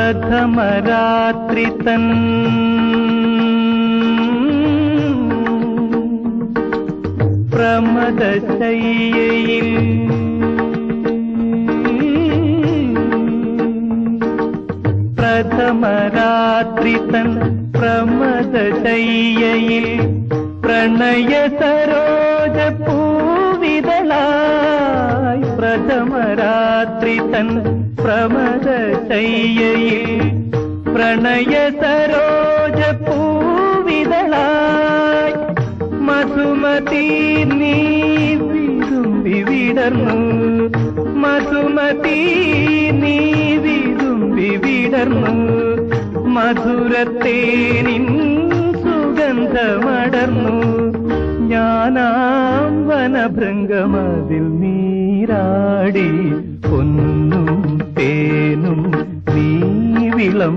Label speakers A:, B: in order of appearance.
A: പ്രഥമരാത്രി തൻ പ്രമദശയ്യയിൽ പ്രഥമരാത്രി തൻ പ്രമദശയ്യയിൽ പ്രണയ സരോജ പൂവിതളായി പ്രഥമരാത്രി തൻ പ്രമദശയ്യയിൽ പ്രണയ സരോജ പൂവിതളായി മധുമതി നീ വിതുമ്പി വിടർന്നു മധുമതി നീ വിതുമ്പി വിടർന്നു മധുരത്തേനിൻ സുഗന്ധമടർന്നു ഞാനാം വനഭൃംഗമതിൽ നീരാടി പൊന്നും തേനും നീ വിളം